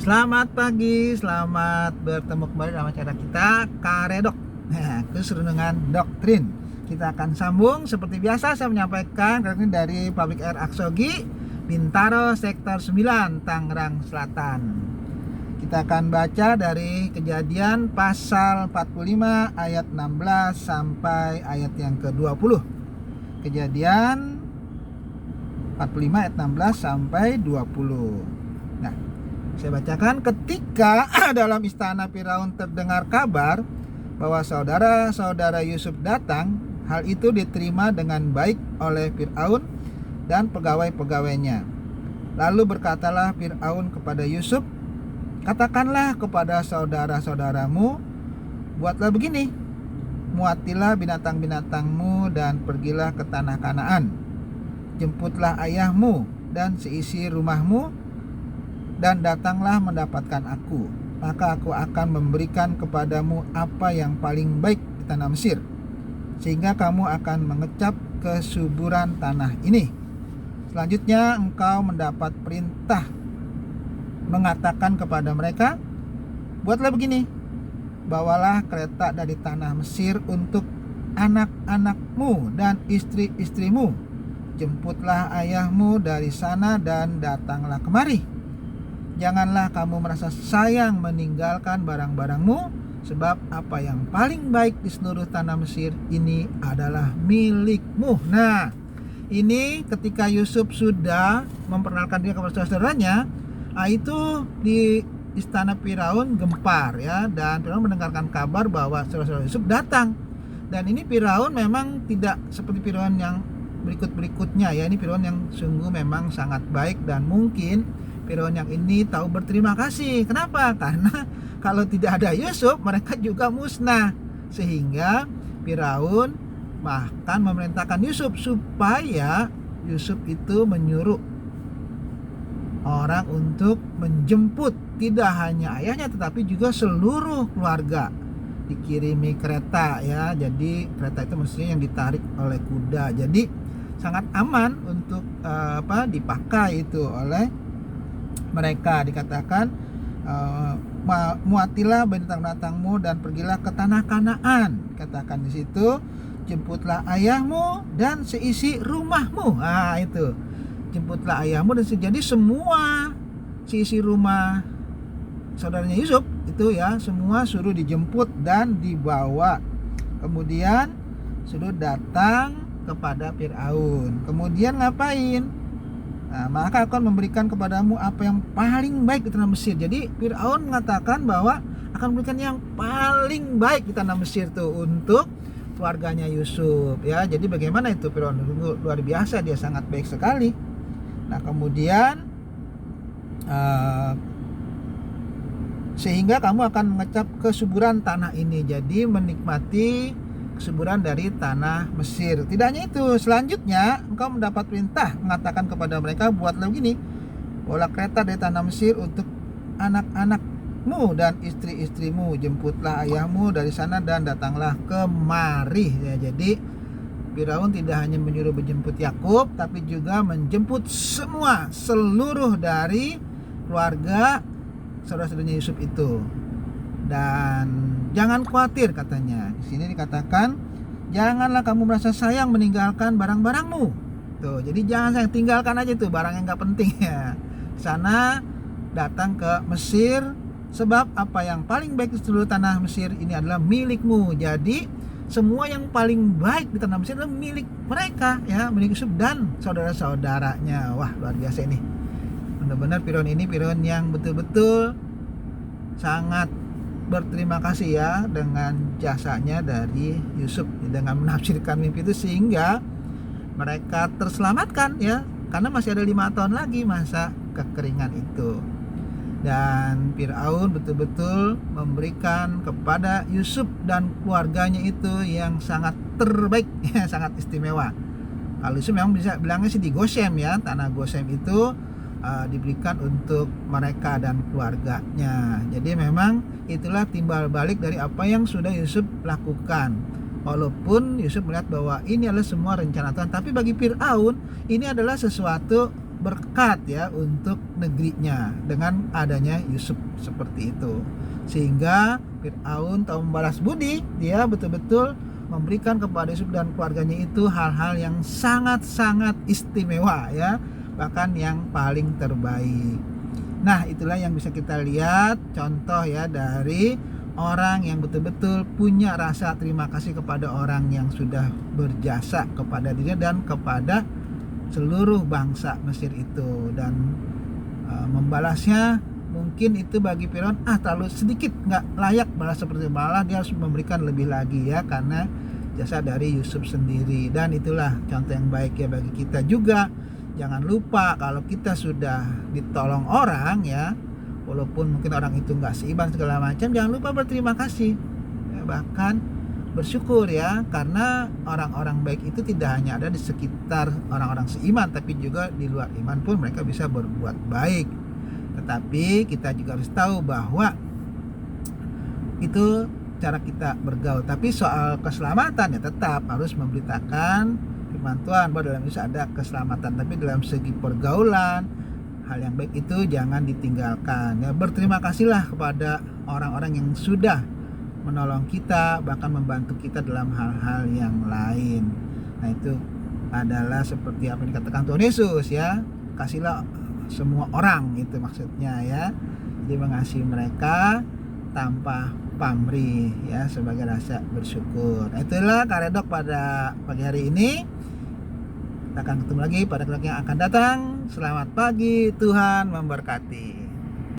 Selamat pagi, selamat bertemu kembali dalam acara kita Karedok, keserunungan doktrin. Kita akan sambung seperti biasa. Saya menyampaikan kali ini dari Public Air Aksogi, Bintaro, Sektor 9, Tangerang Selatan. Kita akan baca dari Kejadian pasal 45 ayat 16 sampai ayat yang ke-20. Kejadian 45 ayat 16 sampai 20. Nah, saya bacakan, ketika dalam istana Firaun terdengar kabar bahwa saudara-saudara Yusuf datang, hal itu diterima dengan baik oleh Firaun dan pegawai-pegawainya. Lalu berkatalah Firaun kepada Yusuf, katakanlah kepada saudara-saudaramu, buatlah begini, muatilah binatang-binatangmu dan pergilah ke tanah Kanaan. Jemputlah ayahmu dan seisi rumahmu, dan datanglah mendapatkan aku, maka aku akan memberikan kepadamu apa yang paling baik di tanah Mesir, sehingga kamu akan mengecap kesuburan tanah ini. Selanjutnya engkau mendapat perintah mengatakan kepada mereka, buatlah begini, bawalah kereta dari tanah Mesir untuk anak-anakmu dan istri-istrimu, jemputlah ayahmu dari sana dan datanglah kemari. Janganlah kamu merasa sayang meninggalkan barang-barangmu, sebab apa yang paling baik di seluruh tanah Mesir ini adalah milikmu. Nah, ini ketika Yusuf sudah memperkenalkan dia kepada saudaranya, itu di istana Firaun gempar ya, dan Firaun mendengarkan kabar bahwa saudara-saudara Yusuf datang. Dan ini Firaun memang tidak seperti Firaun yang berikut-berikutnya ya. Ini Firaun yang sungguh memang sangat baik, dan mungkin Firaun yang ini tahu berterima kasih. Kenapa? Karena kalau tidak ada Yusuf, mereka juga musnah. Sehingga Firaun bahkan memerintahkan Yusuf supaya Yusuf itu menyuruh orang untuk menjemput tidak hanya ayahnya tetapi juga seluruh keluarga. Dikirimi kereta ya. Jadi kereta itu mestinya yang ditarik oleh kuda. Jadi sangat aman untuk dipakai itu oleh mereka. Dikatakan muatilah binatang-binatangmu dan pergilah ke tanah Kanaan. Katakan di situ, jemputlah ayahmu dan seisi rumahmu. Nah, itu. Jemputlah ayahmu dan jadi semua seisi rumah saudaranya Yusuf itu ya, semua suruh dijemput dan dibawa. Kemudian suruh datang kepada Firaun. Kemudian ngapain? Nah, maka akan memberikan kepadamu apa yang paling baik di tanah Mesir. Jadi Firaun mengatakan bahwa akan memberikan yang paling baik di tanah Mesir itu untuk keluarganya Yusuf ya. Jadi bagaimana itu Firaun? Luar biasa, dia sangat baik sekali. Nah, kemudian sehingga kamu akan mengecap kesuburan tanah ini. Jadi menikmati kesuburan dari tanah Mesir. Tidak hanya itu, selanjutnya engkau mendapat perintah mengatakan kepada mereka, buatlah begini, bawalah kereta dari tanah Mesir untuk anak-anakmu dan istri-istrimu, jemputlah ayahmu dari sana dan datanglah kemari ya. Jadi Firaun tidak hanya menyuruh menjemput Yakub, tapi juga menjemput seluruh dari keluarga saudara-saudaranya Yusuf itu. Dan jangan khawatir katanya. Di sini dikatakan, janganlah kamu merasa sayang meninggalkan barang-barangmu. Tuh, jadi jangan sayang, tinggalkan aja tuh barang yang nggak penting ya. Sana datang ke Mesir, sebab apa yang paling baik di seluruh tanah Mesir ini adalah milikmu. Jadi semua yang paling baik di tanah Mesir adalah milik mereka ya, milik Yusuf dan saudara-saudaranya. Wah, luar biasa ini. Benar-benar Firaun ini Firaun yang betul-betul sangat berterima kasih ya dengan jasanya dari Yusuf dengan menafsirkan mimpi itu, sehingga mereka terselamatkan ya, karena masih ada 5 tahun lagi masa kekeringan itu. Dan Firaun betul-betul memberikan kepada Yusuf dan keluarganya itu yang sangat terbaik ya, sangat istimewa. Kalau Yusuf memang bisa bilangnya sih di Goshen ya, tanah Goshen itu diberikan untuk mereka dan keluarganya. Jadi memang itulah timbal balik dari apa yang sudah Yusuf lakukan. Walaupun Yusuf melihat bahwa ini adalah semua rencana Tuhan, tapi bagi Firaun ini adalah sesuatu berkat ya untuk negerinya dengan adanya Yusuf seperti itu. Sehingga Fir'aun tahu membalas budi, dia betul-betul memberikan kepada Yusuf dan keluarganya itu hal-hal yang sangat-sangat istimewa ya, bahkan yang paling terbaik. Nah, itulah yang bisa kita lihat contoh ya dari orang yang betul-betul punya rasa terima kasih kepada orang yang sudah berjasa kepada dirinya dan kepada seluruh bangsa Mesir itu. Dan membalasnya mungkin itu bagi Firaun terlalu sedikit, nggak layak balas seperti itu, malah dia harus memberikan lebih lagi ya, karena jasa dari Yusuf sendiri. Dan itulah contoh yang baik ya bagi kita juga. Jangan lupa kalau kita sudah ditolong orang ya, walaupun mungkin orang itu nggak seiman segala macam, jangan lupa berterima kasih ya, bahkan bersyukur ya, karena orang-orang baik itu tidak hanya ada di sekitar orang-orang seiman, tapi juga di luar iman pun mereka bisa berbuat baik. Tetapi kita juga harus tahu bahwa itu cara kita bergaul. Tapi soal keselamatan ya tetap harus memberitakan firman Tuhan bahwa dalam Yesus ada keselamatan. Tapi dalam segi pergaulan, hal yang baik itu jangan ditinggalkan ya. Berterima kasihlah kepada orang-orang yang sudah menolong kita, bahkan membantu kita dalam hal-hal yang lain. Nah, itu adalah seperti apa yang dikatakan Tuhan Yesus ya, kasihlah semua orang, itu maksudnya ya. Jadi mengasihi mereka tanpa pamrih ya, sebagai rasa bersyukur. Nah, itulah Karedok pada pagi hari ini. Kita akan ketemu lagi pada keredok yang akan datang. Selamat pagi, Tuhan memberkati.